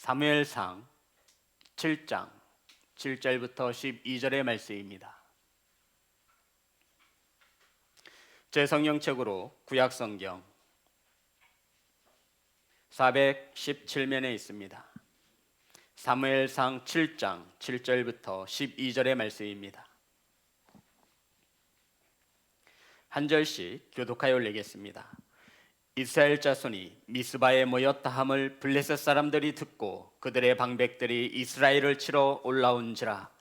사무엘상 7장 7절부터 12절의 말씀입니다. 제 성경책으로 구약성경 417면에 있습니다. 사무엘상 7장 7절부터 12절의 말씀입니다. 한 절씩 교독하여 올리겠습니다. 이스라엘 자손이 미스바에 모였다 함을 블레셋 사람들이 듣고 그들의 방백들이 이스라엘을 치러 올라온지라.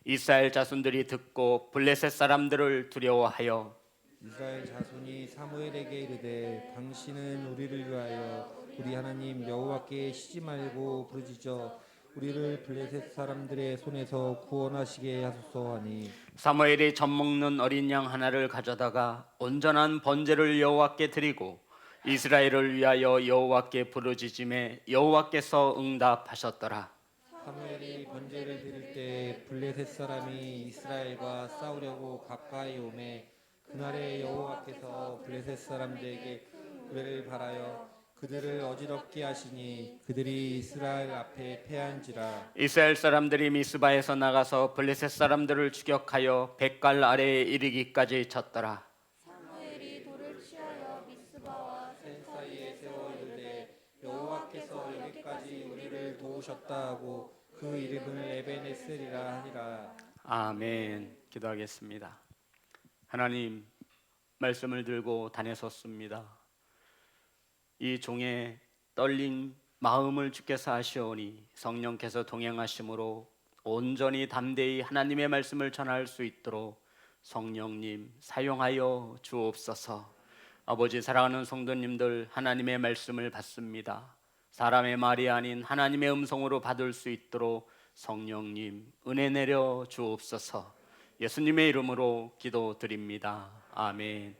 이스라엘 자손들이 듣고 블레셋 사람들을 두려워하여 이스라엘 자손이 사무엘에게 이르되 당신은 우리를 위하여 우리 하나님 여호와께 쉬지 말고 부르짖어 우리를 블레셋 사람들의 손에서 구원하시게 하소서 하니, 사무엘이 젖먹는 어린 양 하나를 가져다가 온전한 번제를 여호와께 드리고 이스라엘을 위하여 여호와께 부르짖음에 여호와께서 응답하셨더라. 사무엘이 번제를 드릴 때 블레셋 사람이 이스라엘과 싸우려고 가까이 오매 그날에 여호와께서 블레셋 사람들에게 그를 바라여 그들을 어지럽게 하시니 그들이 이스라엘 앞에 패한지라. 이스라엘 사람들이 미스바에서 나가서 블레셋 사람들을 추격하여 백갈 아래에 이르기까지 쳤더라. 사무엘이 돌을 취하여 미스바와 산 사이에 세워 이르되 여호와께서 여기까지 우리를 도우셨다 하고 그 이름을 에베네셀이라 하니라. 아멘. 기도하겠습니다. 하나님, 말씀을 들고 다녔었습니다. 이 종의 떨린 마음을 주께서 아시오니 성령께서 동행하심으로 온전히 담대히 하나님의 말씀을 전할 수 있도록 성령님 사용하여 주옵소서. 아버지, 사랑하는 성도님들, 하나님의 말씀을 받습니다. 사람의 말이 아닌 하나님의 음성으로 받을 수 있도록 성령님 은혜 내려 주옵소서. 예수님의 이름으로 기도드립니다. 아멘.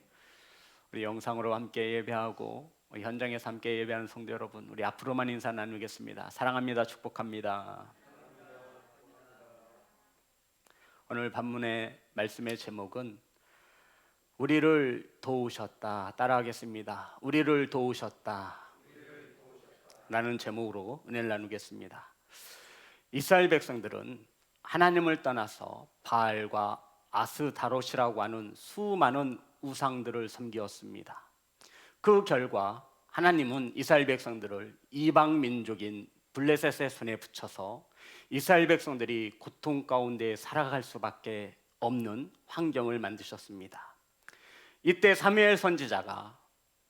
우리 영상으로 함께 예배하고 현장에서 함께 예배하는 성도 여러분, 우리 앞으로만 인사 나누겠습니다. 사랑합니다. 축복합니다. 오늘 본문의 말씀의 제목은 우리를 도우셨다. 따라하겠습니다. 우리를 도우셨다 라는 제목으로 은혜를 나누겠습니다. 이스라엘 백성들은 하나님을 떠나서 바알과 아스다롯이라고 하는 수많은 우상들을 섬기었습니다. 그 결과 하나님은 이스라엘 백성들을 이방 민족인 블레셋의 손에 붙여서 이스라엘 백성들이 고통 가운데 살아갈 수밖에 없는 환경을 만드셨습니다. 이때 사무엘 선지자가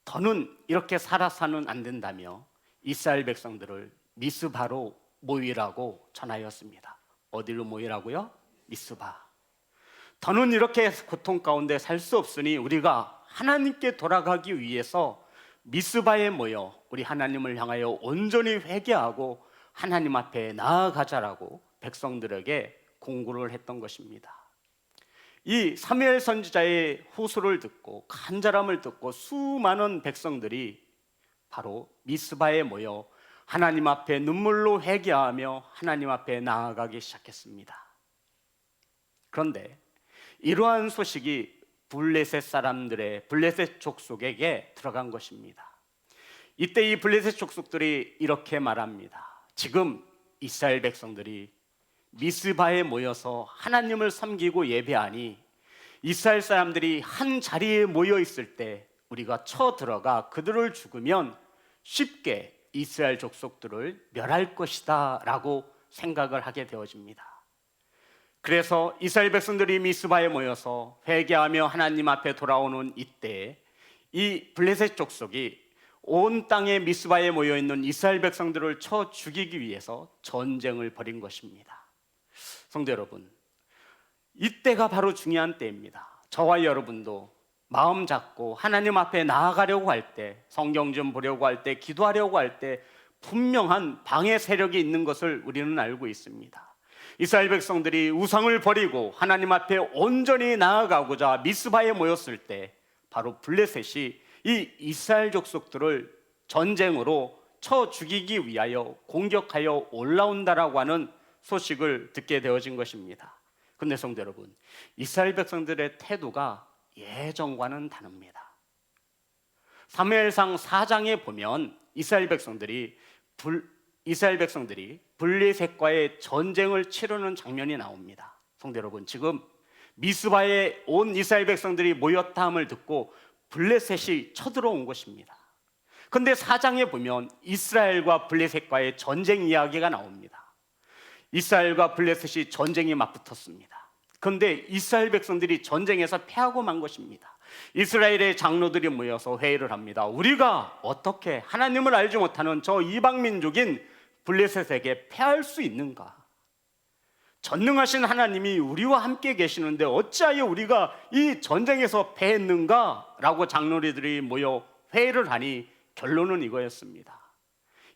더는 이렇게 살아서는 안 된다며 이스라엘 백성들을 미스바로 모이라고 전하였습니다. 어디로 모이라고요? 미스바. 더는 이렇게 고통 가운데 살 수 없으니 우리가 하나님께 돌아가기 위해서 미스바에 모여 우리 하나님을 향하여 온전히 회개하고 하나님 앞에 나아가자라고 백성들에게 공고를 했던 것입니다. 이 사무엘 선지자의 호소를 듣고 간절함을 듣고 수많은 백성들이 바로 미스바에 모여 하나님 앞에 눈물로 회개하며 하나님 앞에 나아가기 시작했습니다. 그런데 이러한 소식이 블레셋 족속에게 들어간 것입니다. 이때 이 블레셋 족속들이 이렇게 말합니다. 지금 이스라엘 백성들이 미스바에 모여서 하나님을 섬기고 예배하니 이스라엘 사람들이 한 자리에 모여 있을 때 우리가 쳐들어가 그들을 죽으면 쉽게 이스라엘 족속들을 멸할 것이다 라고 생각을 하게 되어집니다. 그래서 이스라엘 백성들이 미스바에 모여서 회개하며 하나님 앞에 돌아오는 이때 이 블레셋 족속이 온 땅에 미스바에 모여있는 이스라엘 백성들을 쳐 죽이기 위해서 전쟁을 벌인 것입니다. 성도 여러분, 이때가 바로 중요한 때입니다. 저와 여러분도 마음 잡고 하나님 앞에 나아가려고 할 때, 성경 좀 보려고 할 때, 기도하려고 할 때 분명한 방해 세력이 있는 것을 우리는 알고 있습니다. 이스라엘 백성들이 우상을 버리고 하나님 앞에 온전히 나아가고자 미스바에 모였을 때 바로 블레셋이 이 이스라엘 족속들을 전쟁으로 쳐 죽이기 위하여 공격하여 올라온다라고 하는 소식을 듣게 되어진 것입니다. 그런데 성도 여러분, 이스라엘 백성들의 태도가 예전과는 다릅니다. 사무엘상 4장에 보면 이스라엘 백성들이 이스라엘 백성들이 블레셋과의 전쟁을 치르는 장면이 나옵니다. 성도 여러분, 지금 미스바에 온 이스라엘 백성들이 모였다함을 듣고 블레셋이 쳐들어온 것입니다. 그런데 4장에 보면 이스라엘과 블레셋과의 전쟁 이야기가 나옵니다. 이스라엘과 블레셋이 전쟁이 맞붙었습니다. 그런데 이스라엘 백성들이 전쟁에서 패하고 만 것입니다. 이스라엘의 장로들이 모여서 회의를 합니다. 우리가 어떻게 하나님을 알지 못하는 저 이방 민족인 블레셋에게 패할 수 있는가? 전능하신 하나님이 우리와 함께 계시는데 어찌하여 우리가 이 전쟁에서 패했는가? 라고 장로들이 모여 회의를 하니 결론은 이거였습니다.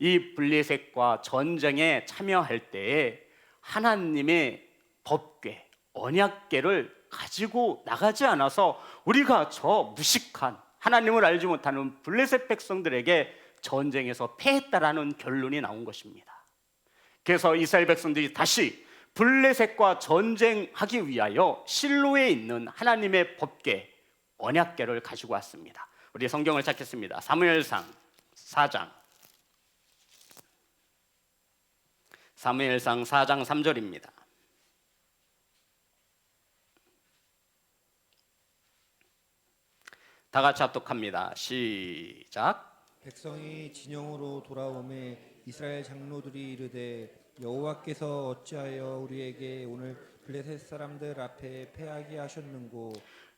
이 블레셋과 전쟁에 참여할 때에 하나님의 법궤, 언약궤를 가지고 나가지 않아서 우리가 저 무식한 하나님을 알지 못하는 블레셋 백성들에게 전쟁에서 패했다라는 결론이 나온 것입니다. 그래서 이스라엘 백성들이 다시 블레셋과 전쟁하기 위하여 실로에 있는 하나님의 법궤, 언약궤를 가지고 왔습니다. 우리 성경을 찾겠습니다. 사무엘상 4장 3절입니다. 다 같이 합독합니다. 시작. 백성이 진영으로 돌아오매 이스라엘 장로들이 이르되 여호와께서 어찌하여 우리에게 오늘 블레셋 사람들 앞에 패하게 하셨는고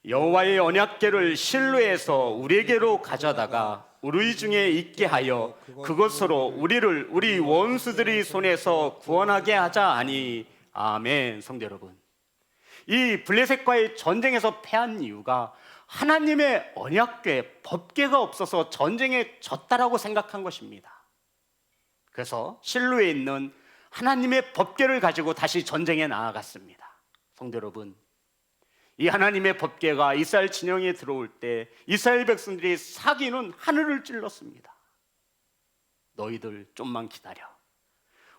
여호와의 언약궤를 실로에서 우리에게로 가져다가 우리 중에 있게 하여 그것으로 우리를 우리 원수들의 손에서 구원하게 하자 하니. 아멘. 성도 여러분, 이 블레셋과의 전쟁에서 패한 이유가 하나님의 언약궤, 법궤가 없어서 전쟁에 졌다라고 생각한 것입니다. 그래서 실로에 있는 하나님의 법궤를 가지고 다시 전쟁에 나아갔습니다. 성도 여러분, 이 하나님의 법궤가 이스라엘 진영에 들어올 때 이스라엘 백성들이 사기는 하늘을 찔렀습니다. 너희들 좀만 기다려.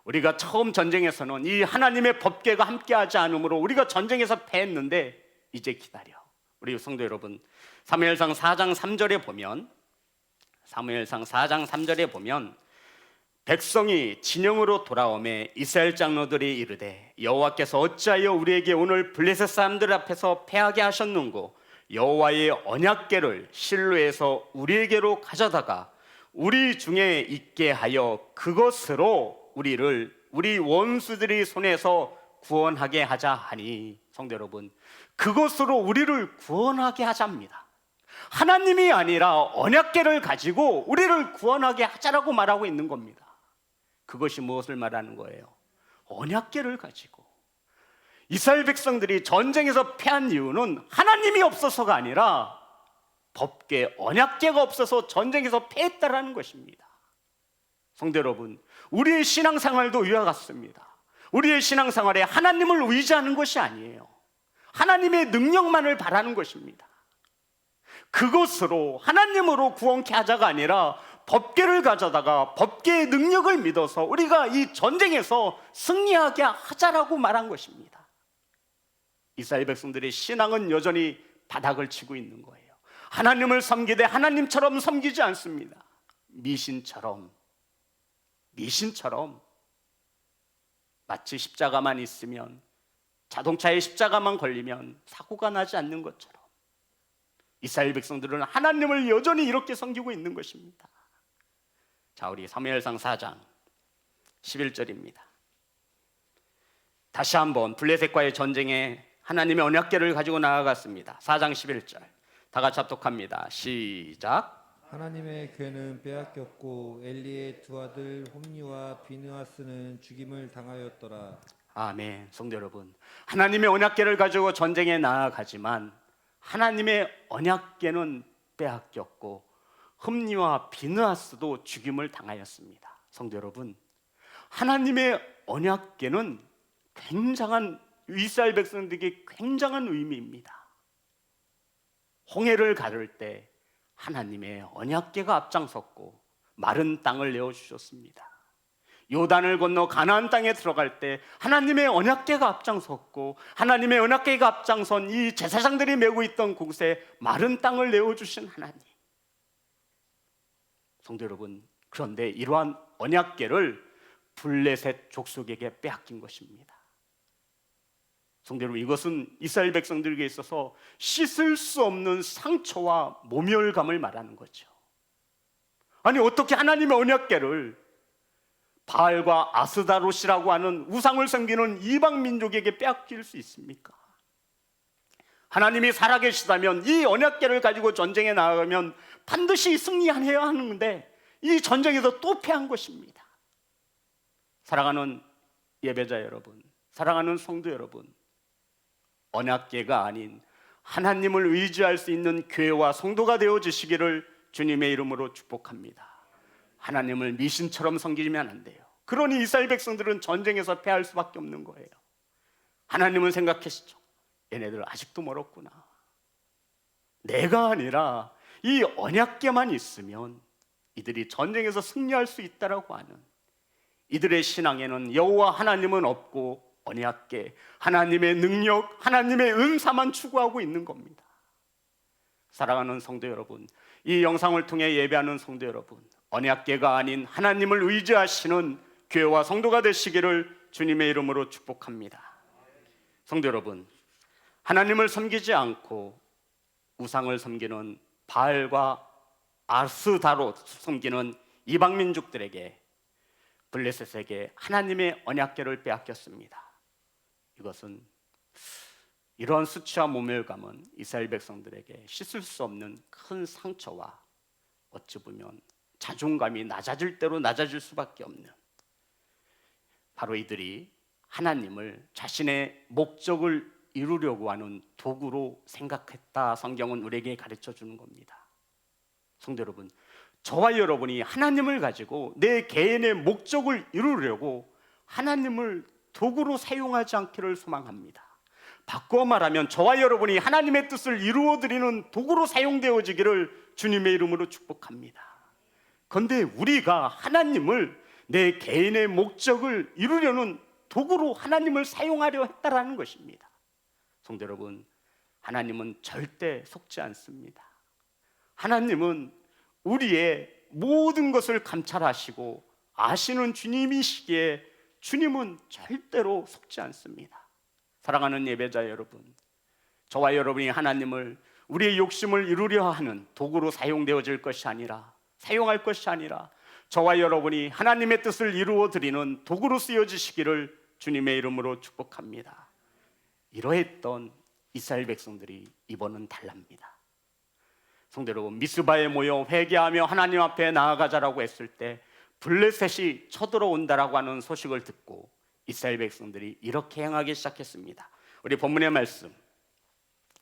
우리가 처음 전쟁에서는 이 하나님의 법궤가 함께하지 않으므로 우리가 전쟁에서 패했는데 이제 기다려. 우리 성도 여러분, 사무엘상 4장 3절에 보면 백성이 진영으로 돌아오매 이스라엘 장로들이 이르되 여호와께서 어찌하여 우리에게 오늘 블레셋 사람들 앞에서 패하게 하셨는고 여호와의 언약궤를 실로에서 우리에게로 가져다가 우리 중에 있게 하여 그것으로 우리를 우리 원수들의 손에서 구원하게 하자 하니. 성도 여러분, 그것으로 우리를 구원하게 하자입니다. 하나님이 아니라 언약궤를 가지고 우리를 구원하게 하자라고 말하고 있는 겁니다. 그것이 무엇을 말하는 거예요? 언약궤를 가지고. 이스라엘 백성들이 전쟁에서 패한 이유는 하나님이 없어서가 아니라 법궤, 언약궤가 없어서 전쟁에서 패했다라는 것입니다. 성도 여러분, 우리의 신앙생활도 이와 같습니다. 우리의 신앙생활에 하나님을 의지하는 것이 아니에요. 하나님의 능력만을 바라는 것입니다. 그것으로 하나님으로 구원케 하자가 아니라 법궤를 가져다가 법궤의 능력을 믿어서 우리가 이 전쟁에서 승리하게 하자라고 말한 것입니다. 이스라엘 백성들의 신앙은 여전히 바닥을 치고 있는 거예요. 하나님을 섬기되 하나님처럼 섬기지 않습니다. 미신처럼 마치 십자가만 있으면, 자동차에 십자가만 걸리면 사고가 나지 않는 것처럼 이스라엘 백성들은 하나님을 여전히 이렇게 섬기고 있는 것입니다. 자, 우리 사무엘상 4장 11절입니다. 다시 한번 블레셋과의 전쟁에 하나님의 언약궤를 가지고 나아갔습니다. 4장 11절 다 같이 합독합니다. 시작. 하나님의 궤는 빼앗겼고 엘리의 두 아들 홈니와 비느하스는 죽임을 당하였더라. 아멘. 성도 여러분, 하나님의 언약궤를 가지고 전쟁에 나아가지만 하나님의 언약궤는 빼앗겼고 흠니와 비느하스도 죽임을 당하였습니다. 성도 여러분, 하나님의 언약궤는 이스라엘 백성들에게 굉장한 의미입니다. 홍해를 가를 때 하나님의 언약궤가 앞장섰고 마른 땅을 내어주셨습니다. 요단을 건너 가나안 땅에 들어갈 때 하나님의 언약궤가 앞장섰고 하나님의 언약궤가 앞장선 이 제사장들이 메고 있던 곳에 마른 땅을 내어주신 하나님. 성도 여러분, 그런데 이러한 언약궤를 블레셋 족속에게 빼앗긴 것입니다. 성도 여러분, 이것은 이스라엘 백성들에게 있어서 씻을 수 없는 상처와 모멸감을 말하는 거죠. 아니, 어떻게 하나님의 언약궤를 바알과 아스다롯이라고 하는 우상을 섬기는 이방 민족에게 빼앗길 수 있습니까? 하나님이 살아계시다면 이 언약궤를 가지고 전쟁에 나가면 반드시 승리해야 하는데 이 전쟁에서 또 패한 것입니다. 사랑하는 예배자 여러분, 사랑하는 성도 여러분, 언약궤가 아닌 하나님을 의지할 수 있는 교회와 성도가 되어주시기를 주님의 이름으로 축복합니다. 하나님을 미신처럼 섬기면 안 돼요. 그러니 이스라엘 백성들은 전쟁에서 패할 수밖에 없는 거예요. 하나님은 생각하시죠. 얘네들 아직도 멀었구나. 내가 아니라 이 언약궤만 있으면 이들이 전쟁에서 승리할 수 있다라고 하는, 이들의 신앙에는 여호와 하나님은 없고 언약궤, 하나님의 능력, 하나님의 은사만 추구하고 있는 겁니다. 사랑하는 성도 여러분, 이 영상을 통해 예배하는 성도 여러분, 언약궤가 아닌 하나님을 의지하시는 교회와 성도가 되시기를 주님의 이름으로 축복합니다. 성도 여러분, 하나님을 섬기지 않고 우상을 섬기는 바알과 아스다롯 섬기는 이방 민족들에게, 블레셋에게 하나님의 언약궤를 빼앗겼습니다. 이것은, 이러한 수치와 모멸감은 이스라엘 백성들에게 씻을 수 없는 큰 상처와 어찌 보면 자존감이 낮아질 대로 낮아질 수밖에 없는, 바로 이들이 하나님을 자신의 목적을 이루려고 하는 도구로 생각했다, 성경은 우리에게 가르쳐 주는 겁니다. 성도 여러분, 저와 여러분이 하나님을 가지고 내 개인의 목적을 이루려고 하나님을 도구로 사용하지 않기를 소망합니다. 바꿔 말하면 저와 여러분이 하나님의 뜻을 이루어드리는 도구로 사용되어지기를 주님의 이름으로 축복합니다. 그런데 우리가 하나님을 내 개인의 목적을 이루려는 도구로 하나님을 사용하려 했다라는 것입니다. 성도 여러분, 하나님은 절대 속지 않습니다. 하나님은 우리의 모든 것을 감찰하시고 아시는 주님이시기에 주님은 절대로 속지 않습니다. 사랑하는 예배자 여러분, 저와 여러분이 하나님을 우리의 욕심을 이루려 하는 도구로 사용되어질 것이 아니라, 사용할 것이 아니라 저와 여러분이 하나님의 뜻을 이루어 드리는 도구로 쓰여지시기를 주님의 이름으로 축복합니다. 이러했던 이스라엘 백성들이 이번은 달랍니다. 성도 여러분, 미스바에 모여 회개하며 하나님 앞에 나아가자라고 했을 때 블레셋이 쳐들어온다라고 하는 소식을 듣고 이스라엘 백성들이 이렇게 행하기 시작했습니다. 우리 본문의 말씀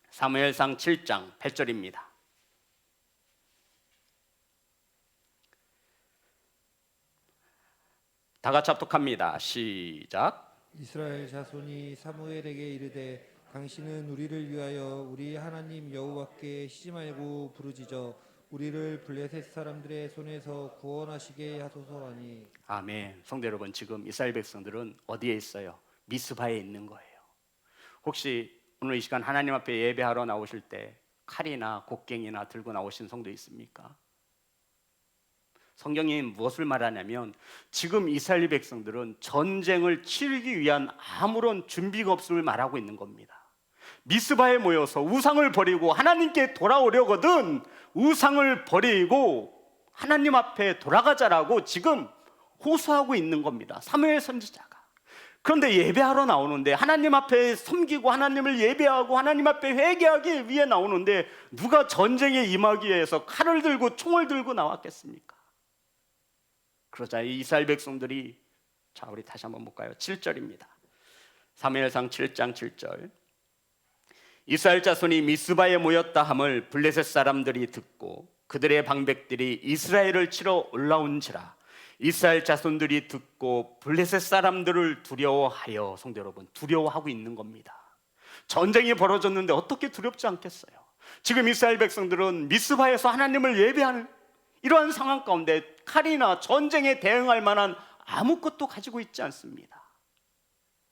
사무엘상 7장 8절입니다. 다 같이 합독합니다. 시작. 이스라엘 자손이 사무엘에게 이르되 당신은 우리를 위하여 우리 하나님 여호와께 쉬지 말고 부르짖어 우리를 블레셋 사람들의 손에서 구원하시게 하소서 하니. 아멘. 성도 여러분, 지금 이스라엘 백성들은 어디에 있어요? 미스바에 있는 거예요. 혹시 오늘 이 시간 하나님 앞에 예배하러 나오실 때 칼이나 곡괭이나 들고 나오신 성도 있습니까? 성경이 무엇을 말하냐면 지금 이스라엘 백성들은 전쟁을 치르기 위한 아무런 준비가 없음을 말하고 있는 겁니다. 미스바에 모여서 우상을 버리고 하나님께 돌아오려거든 우상을 버리고 하나님 앞에 돌아가자라고 지금 호소하고 있는 겁니다. 사무엘 선지자가. 그런데 예배하러 나오는데, 하나님 앞에 섬기고 하나님을 예배하고 하나님 앞에 회개하기 위해 나오는데 누가 전쟁에 임하기 위해서 칼을 들고 총을 들고 나왔겠습니까? 그러자 이 이스라엘 백성들이, 자 우리 다시 한번 볼까요? 7절입니다. 사무엘상 7장 7절. 이스라엘 자손이 미스바에 모였다 함을 블레셋 사람들이 듣고 그들의 방백들이 이스라엘을 치러 올라온지라. 이스라엘 자손들이 듣고 블레셋 사람들을 두려워하여, 성도 여러분, 두려워하고 있는 겁니다. 전쟁이 벌어졌는데 어떻게 두렵지 않겠어요? 지금 이스라엘 백성들은 미스바에서 하나님을 예배하는 이러한 상황 가운데 칼이나 전쟁에 대응할 만한 아무것도 가지고 있지 않습니다.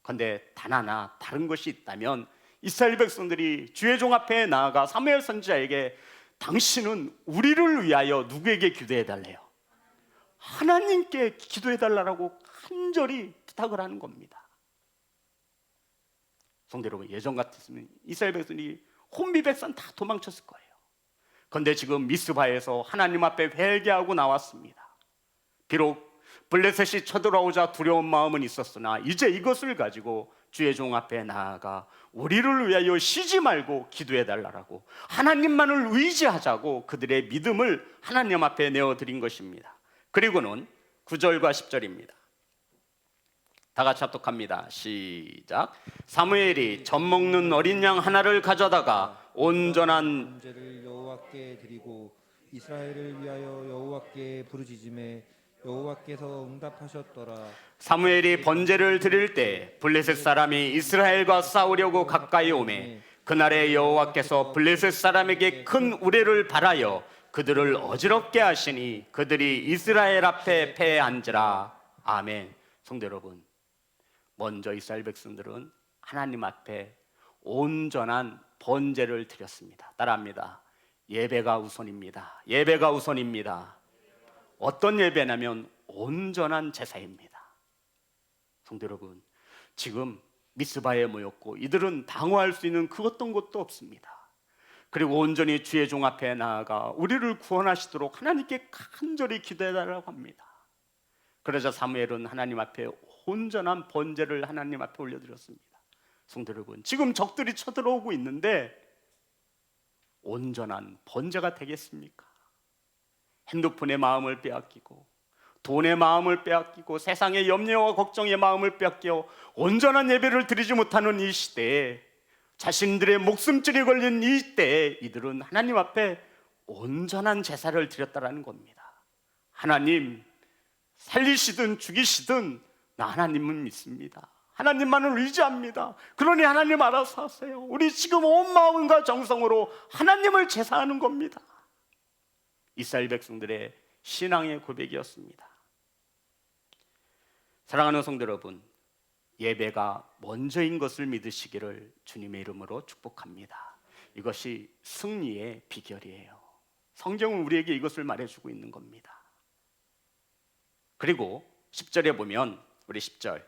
그런데 단 하나 다른 것이 있다면 이스라엘 백성들이 주의 종 앞에 나아가 사무엘 선지자에게 당신은 우리를 위하여 누구에게 기도해달래요? 하나님께 기도해달라고 간절히 부탁을 하는 겁니다. 성도 여러분, 예전 같았으면 이스라엘 백성이 혼미 백성 다 도망쳤을 거예요. 그런데 지금 미스바에서 하나님 앞에 회개하고 나왔습니다. 비록 블레셋이 쳐들어오자 두려운 마음은 있었으나 이제 이것을 가지고 주의 종 앞에 나아가 우리를 위하여 쉬지 말고 기도해 달라고, 하나님만을 의지하자고 그들의 믿음을 하나님 앞에 내어드린 것입니다. 그리고는 9절과 10절입니다. 다 같이 합독합니다. 시작. 사무엘이 젖 먹는 어린 양 하나를 가져다가 온전한 번제를 여호와께 드리고 이스라엘을 위하여 여호와께 부르짖음에 여호와께서 응답하셨더라. 사무엘이 번제를 드릴 때 블레셋 사람이 이스라엘과 싸우려고 가까이 오매 그날에 여호와께서 블레셋 사람에게 큰 우레를 발하여 그들을 어지럽게 하시니 그들이 이스라엘 앞에 패한지라. 아멘. 성도 여러분, 먼저 이스라엘 백성들은 하나님 앞에 온전한 번제를 드렸습니다. 따라합니다. 예배가 우선입니다. 예배가 우선입니다. 어떤 예배냐면 온전한 제사입니다. 성도 여러분, 지금 미스바에 모였고 이들은 방어할 수 있는 그 어떤 것도 없습니다. 그리고 온전히 주의 종 앞에 나아가 우리를 구원하시도록 하나님께 간절히 기도해달라고 합니다. 그러자 사무엘은 하나님 앞에 온전한 번제를 하나님 앞에 올려드렸습니다. 성도 여러분, 지금 적들이 쳐들어오고 있는데 온전한 번제가 되겠습니까? 핸드폰의 마음을 빼앗기고 돈의 마음을 빼앗기고 세상의 염려와 걱정의 마음을 빼앗겨 온전한 예배를 드리지 못하는 이 시대에, 자신들의 목숨줄이 걸린 이 때에 이들은 하나님 앞에 온전한 제사를 드렸다라는 겁니다. 하나님, 살리시든 죽이시든 나 하나님을 믿습니다. 하나님만을 의지합니다. 그러니 하나님 알아서 하세요. 우리 지금 온 마음과 정성으로 하나님을 제사하는 겁니다. 이스라엘 백성들의 신앙의 고백이었습니다. 사랑하는 성도 여러분, 예배가 먼저인 것을 믿으시기를 주님의 이름으로 축복합니다. 이것이 승리의 비결이에요. 성경은 우리에게 이것을 말해주고 있는 겁니다. 그리고 10절에 보면, 우리 10절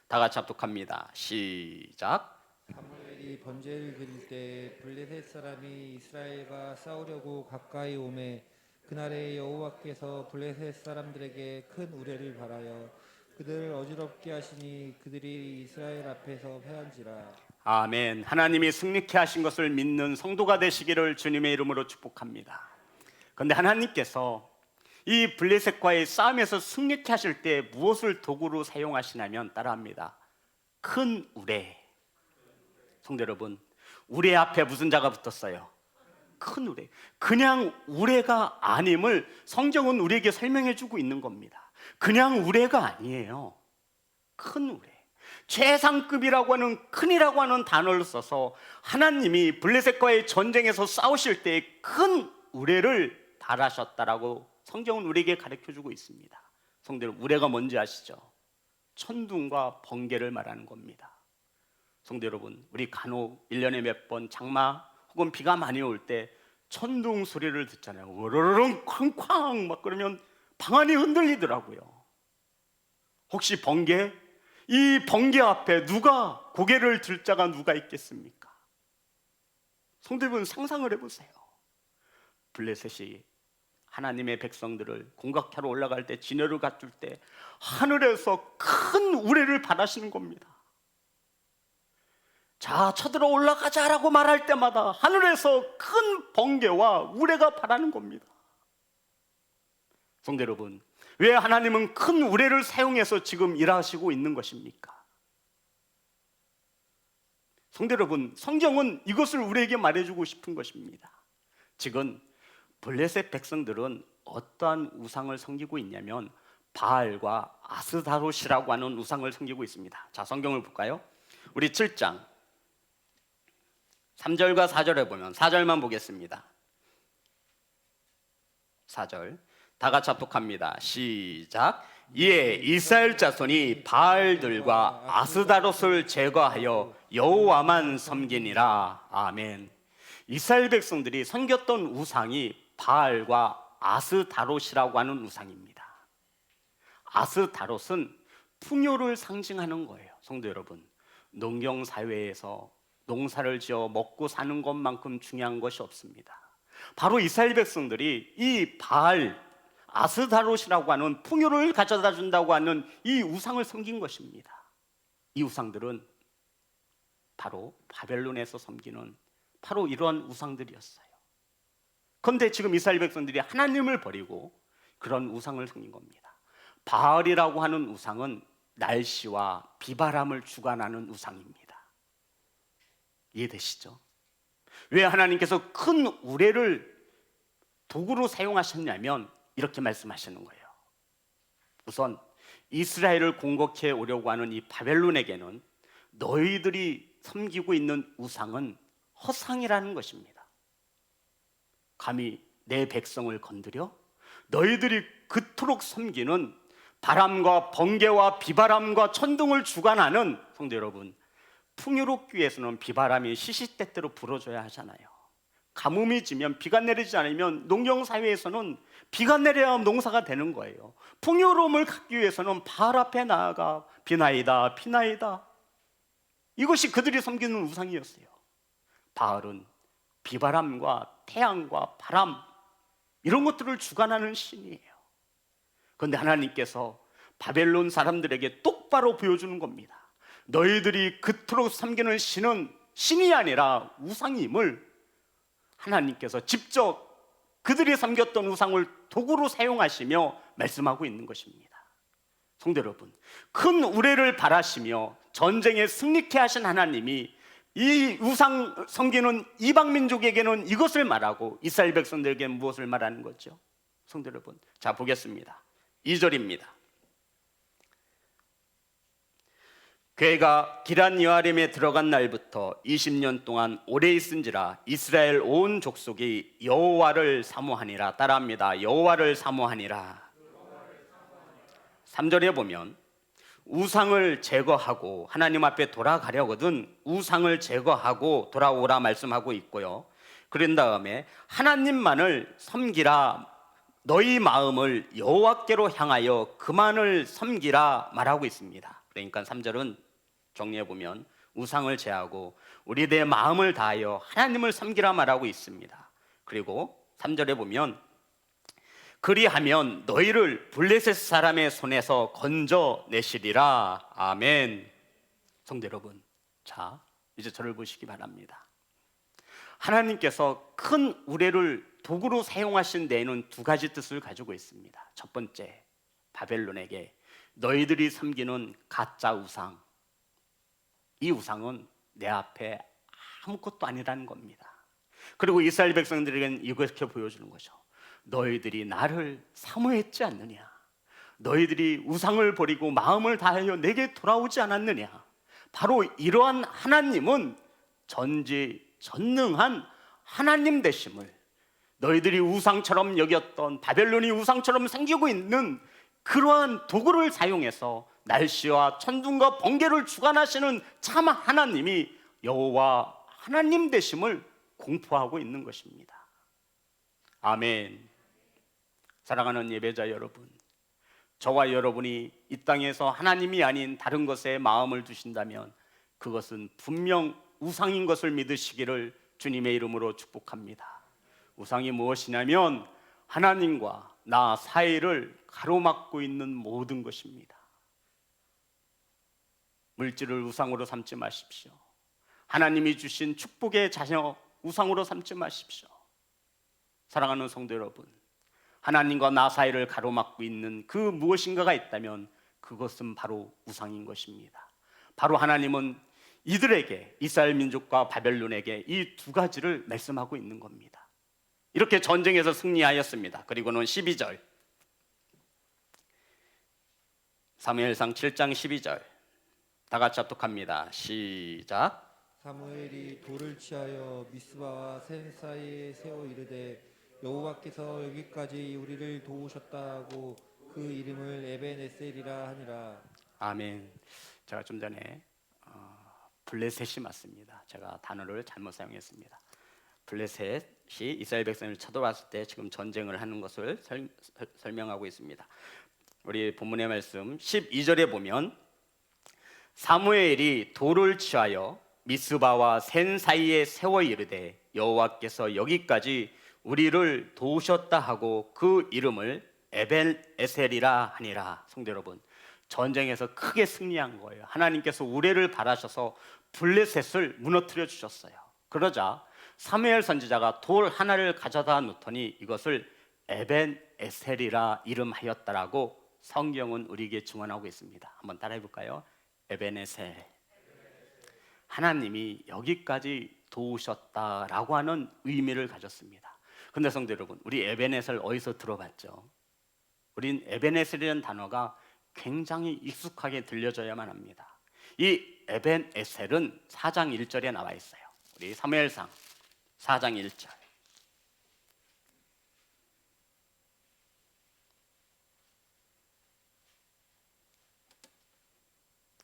다 같이 합독합니다. 시작. 사무엘이 번제를 드릴 때 블레셋 사람이 이스라엘과 싸우려고 가까이 오매 그날에 여호와께서 블레셋 사람들에게 큰 우레를 발하여 그들을 어지럽게 하시니 그들이 이스라엘 앞에서 패한지라. 아멘. 하나님이 승리케 하신 것을 믿는 성도가 되시기를 주님의 이름으로 축복합니다. 그런데 하나님께서 이 블레셋과의 싸움에서 승리케 하실 때 무엇을 도구로 사용하시냐면, 따라합니다. 큰 우레. 성도 여러분, 우레 앞에 무슨 자가 붙었어요? 큰 우레. 그냥 우레가 아님을 성경은 우리에게 설명해 주고 있는 겁니다. 그냥 우레가 아니에요. 큰 우레. 최상급이라고 하는, 큰이라고 하는 단어를 써서 하나님이 블레셋과의 전쟁에서 싸우실 때 큰 우레를 달하셨다라고 성경은 우리에게 가르쳐주고 있습니다. 성도 여러분, 우레가 뭔지 아시죠? 천둥과 번개를 말하는 겁니다. 성도 여러분, 우리 간혹 1년에 몇 번 장마 혹은 비가 많이 올 때 천둥 소리를 듣잖아요. 으르르릉 쾅쾅 막 그러면 방안이 흔들리더라고요. 혹시 번개? 이 번개 앞에 누가, 고개를 들 자가 누가 있겠습니까? 성도 여러분, 상상을 해보세요. 블레셋이 하나님의 백성들을 공격하러 올라갈 때, 진열을 갖출 때 하늘에서 큰 우레를 발하시는 겁니다. 자, 쳐들어 올라가자라고 말할 때마다 하늘에서 큰 번개와 우레가 발하는 겁니다. 성도 여러분, 왜 하나님은 큰 우레를 사용해서 지금 일하시고 있는 것입니까? 성도 여러분, 성경은 이것을 우리에게 말해주고 싶은 것입니다. 지금 블레셋 백성들은 어떠한 우상을 섬기고 있냐면 바알과 아스다롯이라고 하는 우상을 섬기고 있습니다. 자, 성경을 볼까요? 우리 7장 3절과 4절에 보면, 4절만 보겠습니다. 4절 다 같이 합독합니다. 시작. 이에 이스라엘 자손이 바알들과 아스다롯을 제거하여 여호와만 섬기니라. 아멘. 이스라엘 백성들이 섬겼던 우상이 바알과 아스다롯이라고 하는 우상입니다. 아스다롯은 풍요를 상징하는 거예요. 성도 여러분, 농경 사회에서 농사를 지어 먹고 사는 것만큼 중요한 것이 없습니다. 바로 이스라엘 백성들이 이 바알 아스다롯이라고 하는 풍요를 가져다 준다고 하는 이 우상을 섬긴 것입니다. 이 우상들은 바로 바벨론에서 섬기는 바로 이러한 우상들이었어요. 그런데 지금 이스라엘 백성들이 하나님을 버리고 그런 우상을 섬긴 겁니다. 바알이라고 하는 우상은 날씨와 비바람을 주관하는 우상입니다. 이해되시죠? 왜 하나님께서 큰 우레를 도구로 사용하셨냐면 이렇게 말씀하시는 거예요. 우선 이스라엘을 공격해 오려고 하는 이 바벨론에게는 너희들이 섬기고 있는 우상은 허상이라는 것입니다. 감히 내 백성을 건드려 너희들이 그토록 섬기는 바람과 번개와 비바람과 천둥을 주관하는, 성도 여러분, 풍요롭기 위해서는 비바람이 시시때때로 불어줘야 하잖아요. 가뭄이 지면, 비가 내리지 않으면 농경사회에서는 비가 내려야 농사가 되는 거예요. 풍요로움을 갖기 위해서는 바알 앞에 나아가 비나이다 비나이다, 이것이 그들이 섬기는 우상이었어요. 바알은 비바람과 태양과 바람, 이런 것들을 주관하는 신이에요. 그런데 하나님께서 바벨론 사람들에게 똑바로 보여주는 겁니다. 너희들이 그토록 섬기는 신은 신이 아니라 우상임을 하나님께서 직접 그들이 섬겼던 우상을 도구로 사용하시며 말씀하고 있는 것입니다. 성도 여러분, 큰 우레를 바라시며 전쟁에 승리케 하신 하나님이 이 우상 섬기는 이방 민족에게는 이것을 말하고 이스라엘 백성들에게는 무엇을 말하는 거죠? 성도 여러분, 자 보겠습니다. 2절입니다. 그가 기란 여아림에 들어간 날부터 20년 동안 오래 있은지라 이스라엘 온 족속이 여호와를 사모하니라. 따라합니다. 여호와를 사모하니라. 3절에 보면 우상을 제거하고 하나님 앞에 돌아가려거든 우상을 제거하고 돌아오라 말씀하고 있고요. 그런 다음에 하나님만을 섬기라, 너희 마음을 여호와께로 향하여 그만을 섬기라 말하고 있습니다. 그러니까 3절은 정리해 보면 우상을 제하고 우리 내 마음을 다하여 하나님을 섬기라 말하고 있습니다. 그리고 3절에 보면 그리하면 너희를 블레셋 사람의 손에서 건져내시리라. 아멘. 성도 여러분, 자 이제 저를 보시기 바랍니다. 하나님께서 큰 우레를 도구로 사용하신 데에는 두 가지 뜻을 가지고 있습니다. 첫 번째, 바벨론에게 너희들이 섬기는 가짜 우상, 이 우상은 내 앞에 아무것도 아니라는 겁니다. 그리고 이스라엘 백성들에게는 이렇게 보여주는 거죠. 너희들이 나를 사모했지 않느냐, 너희들이 우상을 버리고 마음을 다하여 내게 돌아오지 않았느냐. 바로 이러한 하나님은 전지전능한 하나님 되심을, 너희들이 우상처럼 여겼던 바벨론이 우상처럼 생기고 있는 그러한 도구를 사용해서 날씨와 천둥과 번개를 주관하시는 참 하나님이 여호와 하나님 되심을 공포하고 있는 것입니다. 아멘. 사랑하는 예배자 여러분, 저와 여러분이 이 땅에서 하나님이 아닌 다른 것에 마음을 두신다면 그것은 분명 우상인 것을 믿으시기를 주님의 이름으로 축복합니다. 우상이 무엇이냐면 하나님과 나 사이를 가로막고 있는 모든 것입니다. 물질을 우상으로 삼지 마십시오. 하나님이 주신 축복의 자녀 우상으로 삼지 마십시오. 사랑하는 성도 여러분, 하나님과 나 사이를 가로막고 있는 그 무엇인가가 있다면 그것은 바로 우상인 것입니다. 바로 하나님은 이들에게, 이스라엘 민족과 바벨론에게 이 두 가지를 말씀하고 있는 겁니다. 이렇게 전쟁에서 승리하였습니다. 그리고는 12절, 사무엘상 7장 12절 다 같이 합독합니다. 시작. 사무엘이 돌을 취하여 미스바와 센 사이에 세워 이르되 여호와께서 여기까지 우리를 도우셨다고 그 이름을 에벤에셀이라 하니라. 아멘. 제가 좀 전에 블레셋이 맞습니다. 제가 단어를 잘못 사용했습니다. 블레셋이 이스라엘 백성을 쳐들어왔을 때 지금 전쟁을 하는 것을 설명하고 있습니다. 우리 본문의 말씀 12절에 보면 사무엘이 돌을 취하여 미스바와 센 사이에 세워 이르되 여호와께서 여기까지 우리를 도우셨다 하고 그 이름을 에벤에셀이라 하니라. 성도 여러분, 전쟁에서 크게 승리한 거예요. 하나님께서 우레를 바라셔서 블레셋을 무너뜨려 주셨어요. 그러자 사무엘 선지자가 돌 하나를 가져다 놓더니 이것을 에벤에셀이라 이름하였다라고 성경은 우리에게 증언하고 있습니다. 한번 따라해 볼까요? 에벤에셀. 하나님이 여기까지 도우셨다라고 하는 의미를 가졌습니다. 근데 성도 여러분, 우리 에벤에셀 어디서 들어봤죠? 우린 에벤에셀이라는 단어가 굉장히 익숙하게 들려져야만 합니다. 이 에벤에셀은 4장 1절에 나와 있어요. 우리 사무엘상 4장 1절.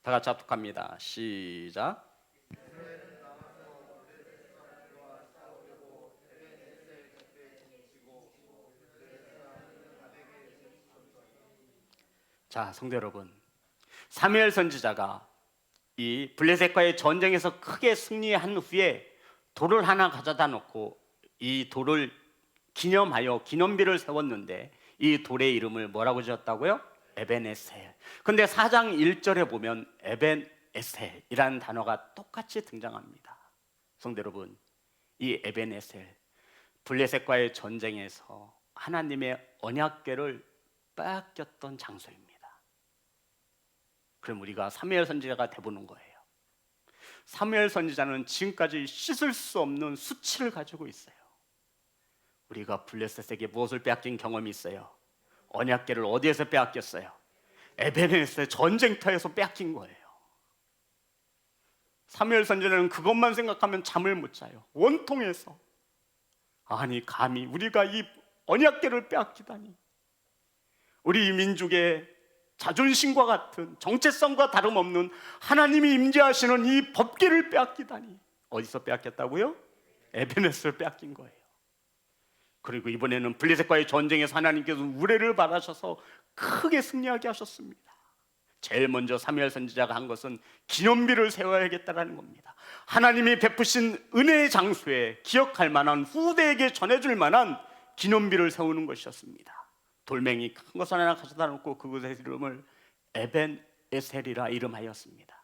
다 같이 합독합니다. 시작. 자, 성도 여러분, 사무엘 선지자가 이 블레셋과의 전쟁에서 크게 승리한 후에 돌을 하나 가져다 놓고 이 돌을 기념하여 기념비를 세웠는데 이 돌의 이름을 뭐라고 지었다고요? 에벤에셀. 근데 4장 1절에 보면 에벤에셀이라는 단어가 똑같이 등장합니다. 성도 여러분, 이 에벤에셀, 블레셋과의 전쟁에서 하나님의 언약궤를 빼앗겼던 장소입니다. 그럼 우리가 사무엘 선지자가 돼보는 거예요. 사무엘 선지자는 지금까지 씻을 수 없는 수치를 가지고 있어요. 우리가 블레셋에게 무엇을 빼앗긴 경험이 있어요? 언약궤를 어디에서 빼앗겼어요? 에벤에셀 전쟁터에서 빼앗긴 거예요. 사무엘 선지자는 그것만 생각하면 잠을 못 자요. 원통해서. 아니, 감히 우리가 이 언약궤를 빼앗기다니. 우리 민족의 자존심과 같은 정체성과 다름없는 하나님이 임재하시는 이 법궤를 빼앗기다니. 어디서 빼앗겼다고요? 에벤에셀을 빼앗긴 거예요. 그리고 이번에는 블레셋과의 전쟁에서 하나님께서 우레를 바라셔서 크게 승리하게 하셨습니다. 제일 먼저 사무엘 선지자가 한 것은 기념비를 세워야겠다라는 겁니다. 하나님이 베푸신 은혜의 장소에 기억할 만한, 후대에게 전해줄 만한 기념비를 세우는 것이었습니다. 돌멩이 큰 것을 하나 가져다 놓고 그곳의 이름을 에벤에셀이라 이름하였습니다.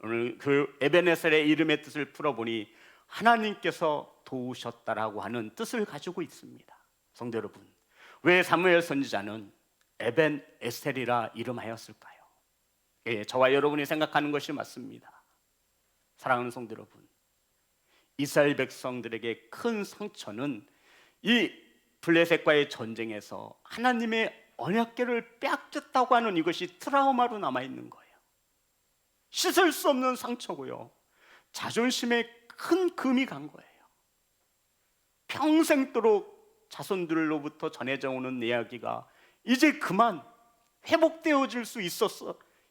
오늘 그 에벤에셀의 이름의 뜻을 풀어보니 하나님께서 도우셨다라고 하는 뜻을 가지고 있습니다. 성도 여러분, 왜 사무엘 선지자는 에벤에셀이라 이름하였을까요? 예, 저와 여러분이 생각하는 것이 맞습니다. 사랑하는 성도 여러분, 이스라엘 백성들에게 큰 상처는 이 블레셋과의 전쟁에서 하나님의 언약궤를 빼앗겼다고 하는 이것이 트라우마로 남아있는 거예요. 씻을 수 없는 상처고요, 자존심에 큰 금이 간 거예요. 평생도록 자손들로부터 전해져 오는 이야기가 이제 그만 회복되어질 수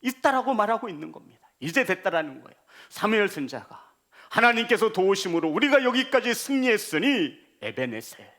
있다라고 말하고 있는 겁니다. 이제 됐다라는 거예요. 사무엘 선지자가 하나님께서 도우심으로 우리가 여기까지 승리했으니 에벤에셀,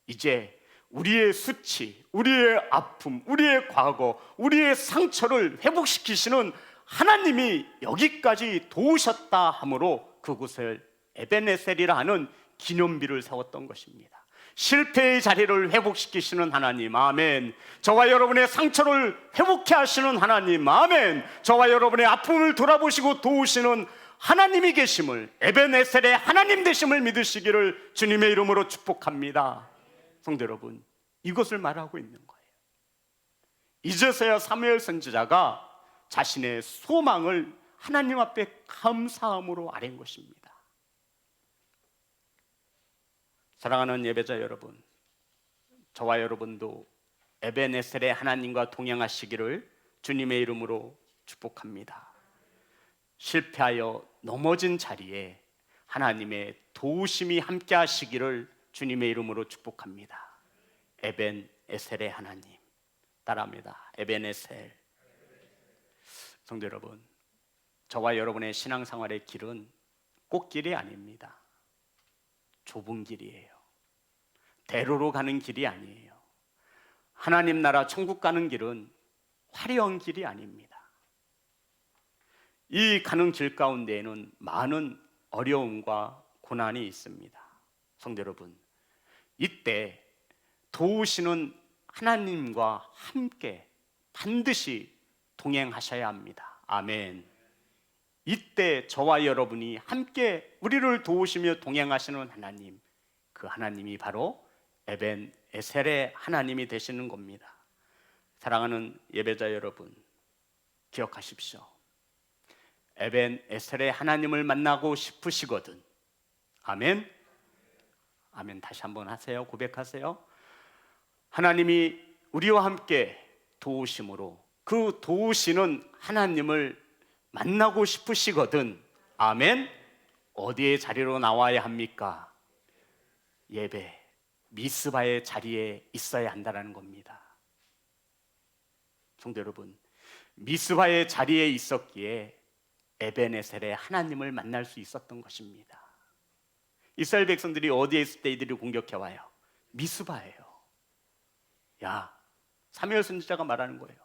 이제 우리의 수치, 우리의 아픔, 우리의 과거, 우리의 상처를 회복시키시는 하나님이 여기까지 도우셨다 하므로 그곳을 에벤에셀이라 하는 기념비를 세웠던 것입니다. 실패의 자리를 회복시키시는 하나님, 아멘. 저와 여러분의 상처를 회복해 하시는 하나님, 아멘. 저와 여러분의 아픔을 돌아보시고 도우시는 하나님이 계심을, 에벤에셀의 하나님 되심을 믿으시기를 주님의 이름으로 축복합니다. 성도 여러분, 이것을 말하고 있는 거예요. 이제서야 사무엘 선지자가 자신의 소망을 하나님 앞에 감사함으로 아뢰는 것입니다. 사랑하는 예배자 여러분, 저와 여러분도 에벤에셀의 하나님과 동행하시기를 주님의 이름으로 축복합니다. 실패하여 넘어진 자리에 하나님의 도우심이 함께 하시기를 주님의 이름으로 축복합니다. 에벤에셀의 하나님, 따라합니다. 에벤에셀. 성도 여러분, 저와 여러분의 신앙생활의 길은 꽃길이 아닙니다. 좁은 길이에요. 대로로 가는 길이 아니에요. 하나님 나라 천국 가는 길은 화려한 길이 아닙니다. 이 가는 길 가운데에는 많은 어려움과 고난이 있습니다. 성도 여러분, 이때 도우시는 하나님과 함께 반드시 동행하셔야 합니다. 아멘. 이때 저와 여러분이 함께 우리를 도우시며 동행하시는 하나님, 그 하나님이 바로 에벤 에셀의 하나님이 되시는 겁니다. 사랑하는 예배자 여러분, 기억하십시오. 에벤 에셀의 하나님을 만나고 싶으시거든. 아멘. 아멘. 다시 한번 하세요. 고백하세요. 하나님이 우리와 함께 도우심으로 그 도우시는 하나님을 만나고 싶으시거든. 아멘. 어디에 자리로 나와야 합니까? 예배, 미스바의 자리에 있어야 한다는 겁니다. 성도 여러분, 미스바의 자리에 있었기에 에벤에셀의 하나님을 만날 수 있었던 것입니다. 이스라엘 백성들이 어디에 있을 때 이들이 공격해와요? 미스바예요. 야, 사무엘 선지자가 말하는 거예요.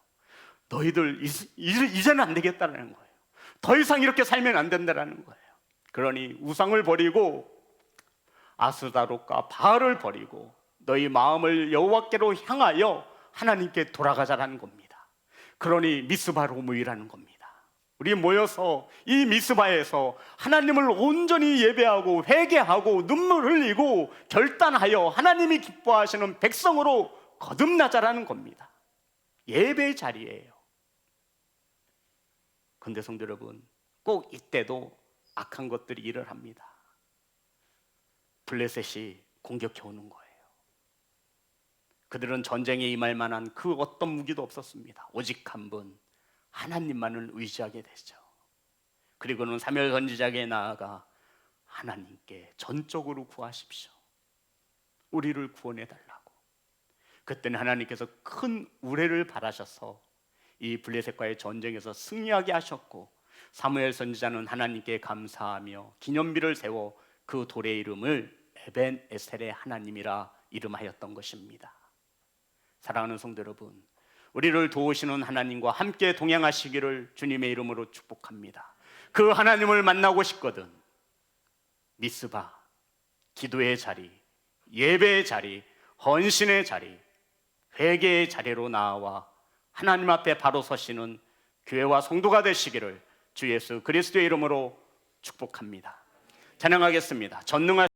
너희들 이제는 안 되겠다는 거예요. 더 이상 이렇게 살면 안 된다는 거예요. 그러니 우상을 버리고 아스다롯과 바알을 버리고 너희 마음을 여호와께로 향하여 하나님께 돌아가자라는 겁니다. 그러니 미스바로 모이라는 겁니다. 우리 모여서 이 미스바에서 하나님을 온전히 예배하고 회개하고 눈물 흘리고 결단하여 하나님이 기뻐하시는 백성으로 거듭나자라는 겁니다. 예배의 자리예요. 그런데 성도 여러분, 꼭 이때도 악한 것들이 일을 합니다. 블레셋이 공격해 오는 거예요. 그들은 전쟁에 임할 만한 그 어떤 무기도 없었습니다. 오직 한 분, 하나님만을 의지하게 되죠. 그리고는 사무엘 선지자에게 나아가 하나님께 전적으로 구하십시오. 우리를 구원해 달라고. 그때는 하나님께서 큰 우레를 바라셔서 이 블레셋과의 전쟁에서 승리하게 하셨고, 사무엘 선지자는 하나님께 감사하며 기념비를 세워 그 돌의 이름을 에벤 에셀의 하나님이라 이름하였던 것입니다. 사랑하는 성도 여러분, 우리를 도우시는 하나님과 함께 동행하시기를 주님의 이름으로 축복합니다. 그 하나님을 만나고 싶거든 미스바, 기도의 자리, 예배의 자리, 헌신의 자리, 회개의 자리로 나와 하나님 앞에 바로 서시는 교회와 성도가 되시기를 주 예수 그리스도의 이름으로 축복합니다. 찬양하겠습니다. 전능하신